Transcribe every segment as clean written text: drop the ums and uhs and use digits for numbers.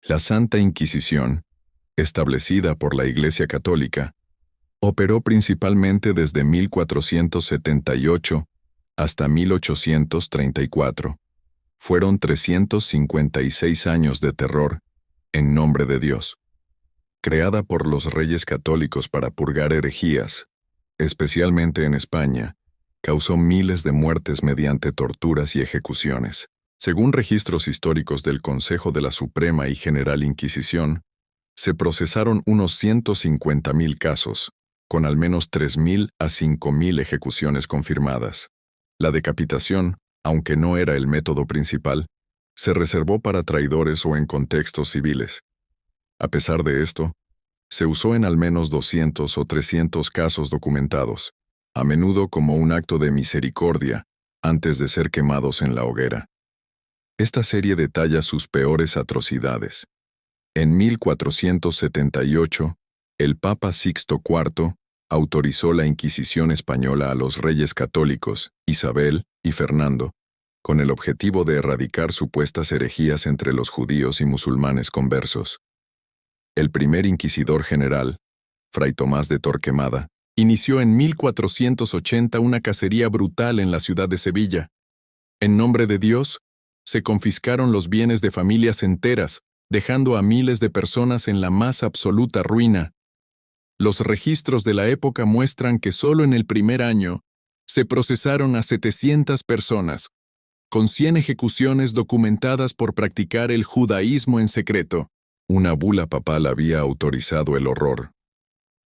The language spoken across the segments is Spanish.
La Santa Inquisición, establecida por la Iglesia Católica, operó principalmente desde 1478 hasta 1834. Fueron 356 años de terror en nombre de Dios. Creada por los reyes católicos para purgar herejías, especialmente en España, causó miles de muertes mediante torturas y ejecuciones. Según registros históricos del Consejo de la Suprema y General Inquisición, se procesaron unos 150.000 casos, con al menos 3.000 a 5.000 ejecuciones confirmadas. La decapitación, aunque no era el método principal, se reservó para traidores o en contextos civiles. A pesar de esto, se usó en al menos 200 o 300 casos documentados, a menudo como un acto de misericordia, antes de ser quemados en la hoguera. Esta serie detalla sus peores atrocidades. En 1478, el Papa Sixto IV autorizó la Inquisición española a los reyes católicos, Isabel y Fernando, con el objetivo de erradicar supuestas herejías entre los judíos y musulmanes conversos. El primer inquisidor general, Fray Tomás de Torquemada, inició en 1480 una cacería brutal en la ciudad de Sevilla. En nombre de Dios, se confiscaron los bienes de familias enteras, dejando a miles de personas en la más absoluta ruina. Los registros de la época muestran que solo en el primer año se procesaron a 700 personas, con 100 ejecuciones documentadas por practicar el judaísmo en secreto. Una bula papal había autorizado el horror.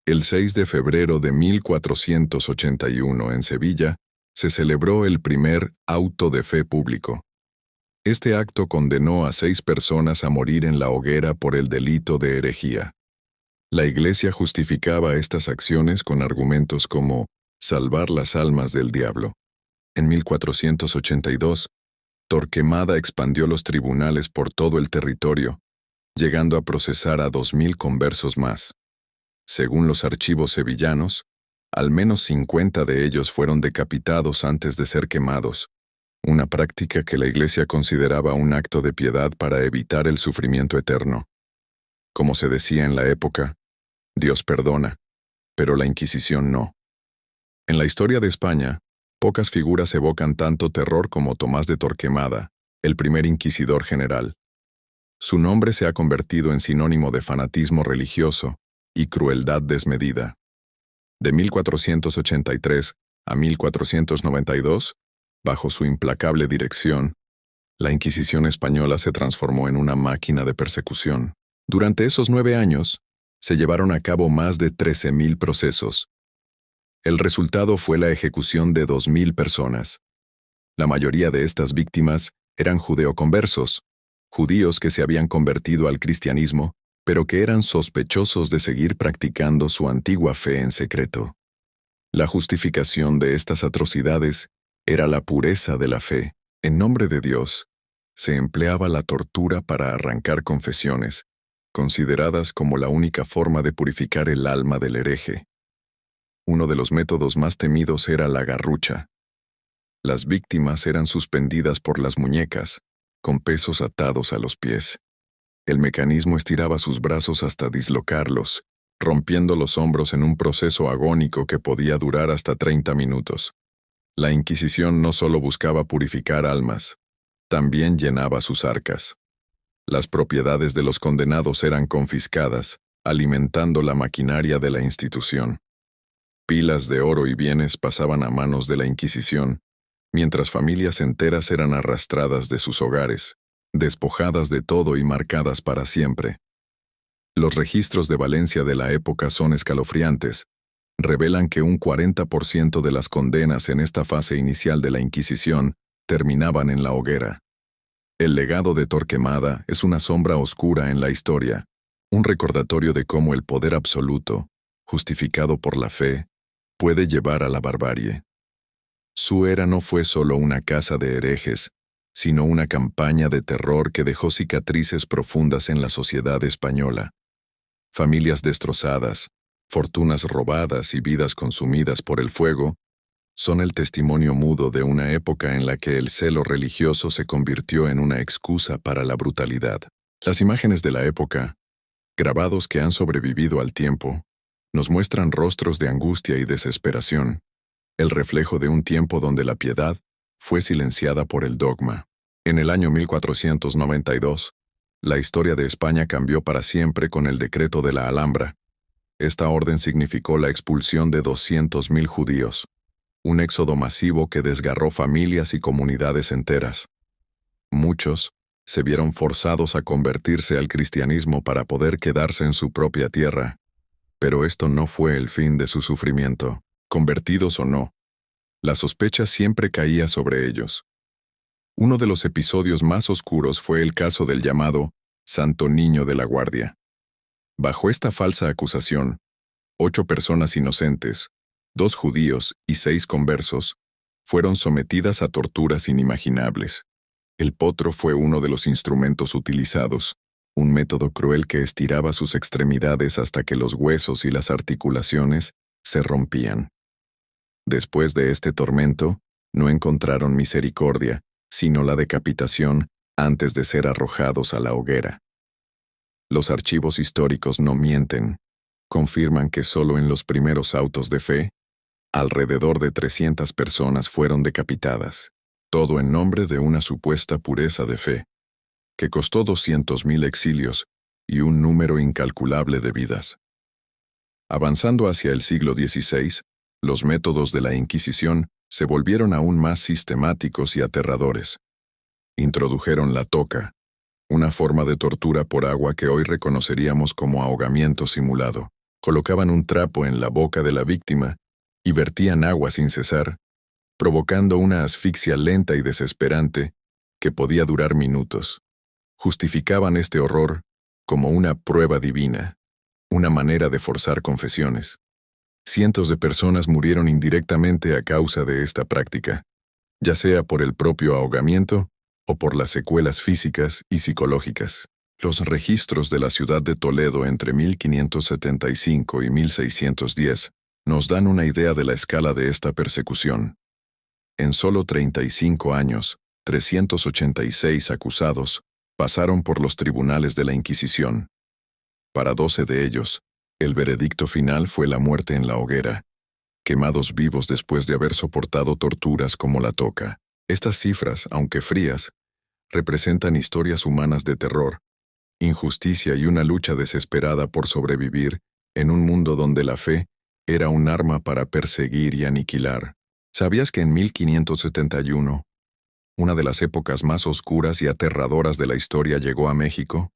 El 6 de febrero de 1481 en Sevilla se celebró el primer auto de fe público. Este acto condenó a 6 personas a morir en la hoguera por el delito de herejía. La Iglesia justificaba estas acciones con argumentos como salvar las almas del diablo. En 1482, Torquemada expandió los tribunales por todo el territorio, llegando a procesar a 2.000 conversos más. Según los archivos sevillanos, al menos 50 de ellos fueron decapitados antes de ser quemados, una práctica que la Iglesia consideraba un acto de piedad para evitar el sufrimiento eterno. Como se decía en la época, Dios perdona, pero la Inquisición no. En la historia de España, pocas figuras evocan tanto terror como Tomás de Torquemada, el primer inquisidor general. Su nombre se ha convertido en sinónimo de fanatismo religioso y crueldad desmedida. De 1483 a 1492, bajo su implacable dirección, la Inquisición española se transformó en una máquina de persecución. Durante esos 9 años, se llevaron a cabo más de 13.000 procesos. El resultado fue la ejecución de 2.000 personas. La mayoría de estas víctimas eran judeoconversos, judíos que se habían convertido al cristianismo, pero que eran sospechosos de seguir practicando su antigua fe en secreto. La justificación de estas atrocidades era la pureza de la fe. En nombre de Dios, se empleaba la tortura para arrancar confesiones, consideradas como la única forma de purificar el alma del hereje. Uno de los métodos más temidos era la garrucha. Las víctimas eran suspendidas por las muñecas, con pesos atados a los pies. El mecanismo estiraba sus brazos hasta dislocarlos, rompiendo los hombros en un proceso agónico que podía durar hasta 30 minutos. La Inquisición no solo buscaba purificar almas, también llenaba sus arcas. Las propiedades de los condenados eran confiscadas, alimentando la maquinaria de la institución. Pilas de oro y bienes pasaban a manos de la Inquisición, mientras familias enteras eran arrastradas de sus hogares, despojadas de todo y marcadas para siempre. Los registros de Valencia de la época son escalofriantes. Revelan que un 40% de las condenas en esta fase inicial de la Inquisición terminaban en la hoguera. El legado de Torquemada es una sombra oscura en la historia, un recordatorio de cómo el poder absoluto, justificado por la fe, puede llevar a la barbarie. Su era no fue solo una casa de herejes, sino una campaña de terror que dejó cicatrices profundas en la sociedad española. Familias destrozadas, fortunas robadas y vidas consumidas por el fuego son el testimonio mudo de una época en la que el celo religioso se convirtió en una excusa para la brutalidad. Las imágenes de la época, grabados que han sobrevivido al tiempo, nos muestran rostros de angustia y desesperación, el reflejo de un tiempo donde la piedad fue silenciada por el dogma. En el año 1492, la historia de España cambió para siempre con el decreto de la Alhambra. Esta orden significó la expulsión de 200.000 judíos, un éxodo masivo que desgarró familias y comunidades enteras. Muchos se vieron forzados a convertirse al cristianismo para poder quedarse en su propia tierra, pero esto no fue el fin de su sufrimiento, convertidos o no. La sospecha siempre caía sobre ellos. Uno de los episodios más oscuros fue el caso del llamado Santo Niño de la Guardia. Bajo esta falsa acusación, 8 personas inocentes, 2 judíos y 6 conversos, fueron sometidas a torturas inimaginables. El potro fue uno de los instrumentos utilizados, un método cruel que estiraba sus extremidades hasta que los huesos y las articulaciones se rompían. Después de este tormento, no encontraron misericordia, sino la decapitación antes de ser arrojados a la hoguera. Los archivos históricos no mienten. Confirman que solo en los primeros autos de fe, alrededor de 300 personas fueron decapitadas, todo en nombre de una supuesta pureza de fe, que costó 200.000 exilios y un número incalculable de vidas. Avanzando hacia el siglo XVI, los métodos de la Inquisición se volvieron aún más sistemáticos y aterradores. Introdujeron la toca, una forma de tortura por agua que hoy reconoceríamos como ahogamiento simulado. Colocaban un trapo en la boca de la víctima y vertían agua sin cesar, provocando una asfixia lenta y desesperante que podía durar minutos. Justificaban este horror como una prueba divina, una manera de forzar confesiones. Cientos de personas murieron indirectamente a causa de esta práctica, ya sea por el propio ahogamiento o por las secuelas físicas y psicológicas. Los registros de la ciudad de Toledo entre 1575 y 1610 nos dan una idea de la escala de esta persecución. En solo 35 años, 386 acusados pasaron por los tribunales de la Inquisición. Para 12 de ellos, el veredicto final fue la muerte en la hoguera, quemados vivos después de haber soportado torturas como la toca. Estas cifras, aunque frías, representan historias humanas de terror, injusticia y una lucha desesperada por sobrevivir en un mundo donde la fe era un arma para perseguir y aniquilar. ¿Sabías que en 1571, una de las épocas más oscuras y aterradoras de la historia llegó a México?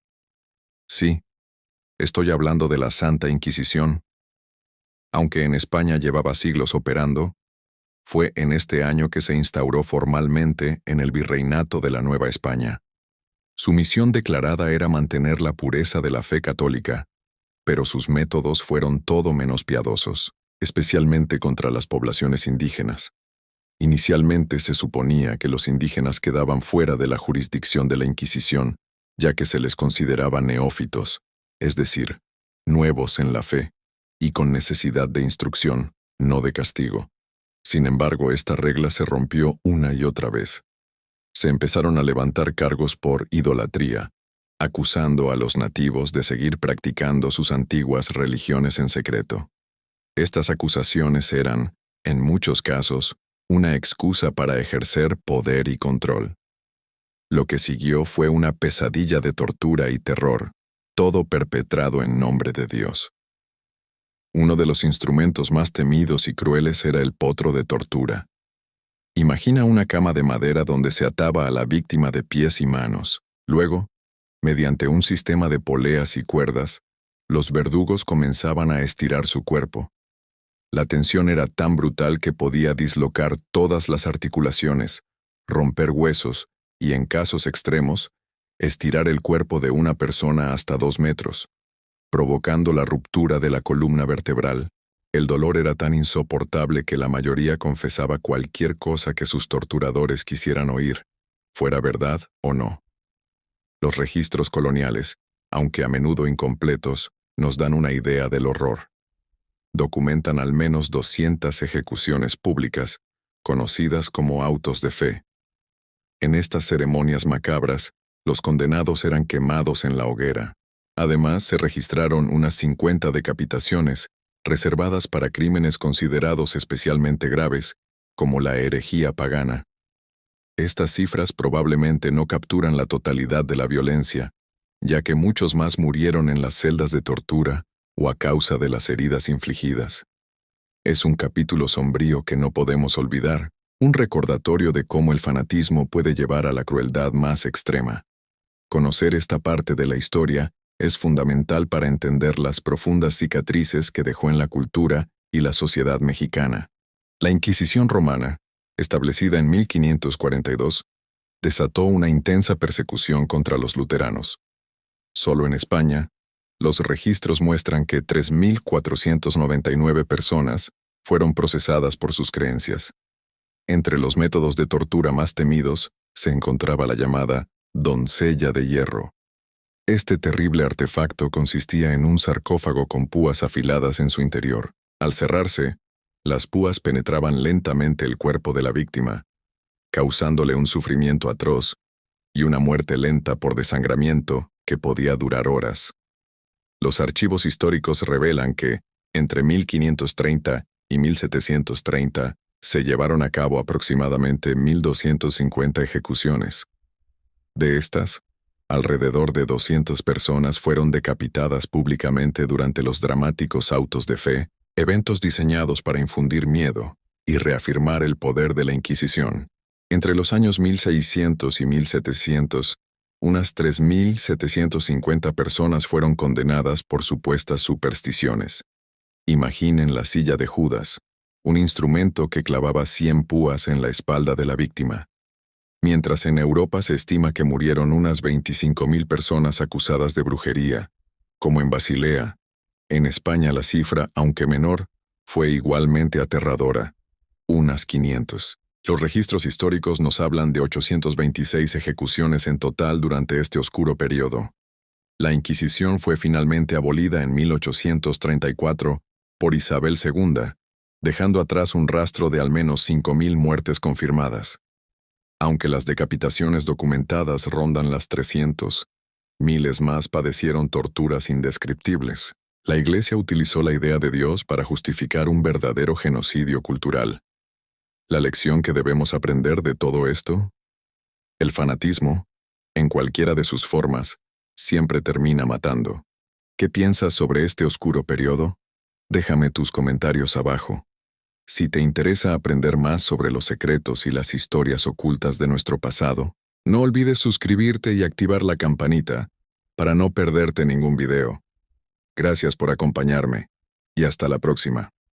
Sí, estoy hablando de la Santa Inquisición. Aunque en España llevaba siglos operando, fue en este año que se instauró formalmente en el Virreinato de la Nueva España. Su misión declarada era mantener la pureza de la fe católica, pero sus métodos fueron todo menos piadosos, especialmente contra las poblaciones indígenas. Inicialmente se suponía que los indígenas quedaban fuera de la jurisdicción de la Inquisición, ya que se les consideraba neófitos, es decir, nuevos en la fe, y con necesidad de instrucción, no de castigo. Sin embargo, esta regla se rompió una y otra vez. Se empezaron a levantar cargos por idolatría, acusando a los nativos de seguir practicando sus antiguas religiones en secreto. Estas acusaciones eran, en muchos casos, una excusa para ejercer poder y control. Lo que siguió fue una pesadilla de tortura y terror, todo perpetrado en nombre de Dios. Uno de los instrumentos más temidos y crueles era el potro de tortura. Imagina una cama de madera donde se ataba a la víctima de pies y manos. Luego, mediante un sistema de poleas y cuerdas, los verdugos comenzaban a estirar su cuerpo. La tensión era tan brutal que podía dislocar todas las articulaciones, romper huesos y, en casos extremos, estirar el cuerpo de una persona hasta 2 metros, provocando la ruptura de la columna vertebral. El dolor era tan insoportable que la mayoría confesaba cualquier cosa que sus torturadores quisieran oír, fuera verdad o no. Los registros coloniales, aunque a menudo incompletos, nos dan una idea del horror. Documentan al menos 200 ejecuciones públicas, conocidas como autos de fe. En estas ceremonias macabras, Los condenados eran quemados en la hoguera. Además, se registraron unas 50 decapitaciones, reservadas para crímenes considerados especialmente graves, como la herejía pagana. Estas cifras probablemente no capturan la totalidad de la violencia, ya que muchos más murieron en las celdas de tortura o a causa de las heridas infligidas. Es un capítulo sombrío que no podemos olvidar, un recordatorio de cómo el fanatismo puede llevar a la crueldad más extrema. Conocer esta parte de la historia es fundamental para entender las profundas cicatrices que dejó en la cultura y la sociedad mexicana. La Inquisición romana, establecida en 1542, desató una intensa persecución contra los luteranos. Solo en España, los registros muestran que 3.499 personas fueron procesadas por sus creencias. Entre los métodos de tortura más temidos se encontraba la llamada doncella de hierro. Este terrible artefacto consistía en un sarcófago con púas afiladas en su interior. Al cerrarse, las púas penetraban lentamente el cuerpo de la víctima, causándole un sufrimiento atroz y una muerte lenta por desangramiento que podía durar horas. Los archivos históricos revelan que, entre 1530 y 1730, se llevaron a cabo aproximadamente 1.250 ejecuciones. De estas, alrededor de 200 personas fueron decapitadas públicamente durante los dramáticos autos de fe, eventos diseñados para infundir miedo y reafirmar el poder de la Inquisición. Entre los años 1600 y 1700, unas 3.750 personas fueron condenadas por supuestas supersticiones. Imaginen la silla de Judas, un instrumento que clavaba 100 púas en la espalda de la víctima. Mientras en Europa se estima que murieron unas 25.000 personas acusadas de brujería, como en Basilea, en España la cifra, aunque menor, fue igualmente aterradora, unas 500. Los registros históricos nos hablan de 826 ejecuciones en total durante este oscuro periodo. La Inquisición fue finalmente abolida en 1834 por Isabel II, dejando atrás un rastro de al menos 5.000 muertes confirmadas. Aunque las decapitaciones documentadas rondan las 300, miles más padecieron torturas indescriptibles. La Iglesia utilizó la idea de Dios para justificar un verdadero genocidio cultural. ¿La lección que debemos aprender de todo esto? El fanatismo, en cualquiera de sus formas, siempre termina matando. ¿Qué piensas sobre este oscuro periodo? Déjame tus comentarios abajo. Si te interesa aprender más sobre los secretos y las historias ocultas de nuestro pasado, no olvides suscribirte y activar la campanita para no perderte ningún video. Gracias por acompañarme y hasta la próxima.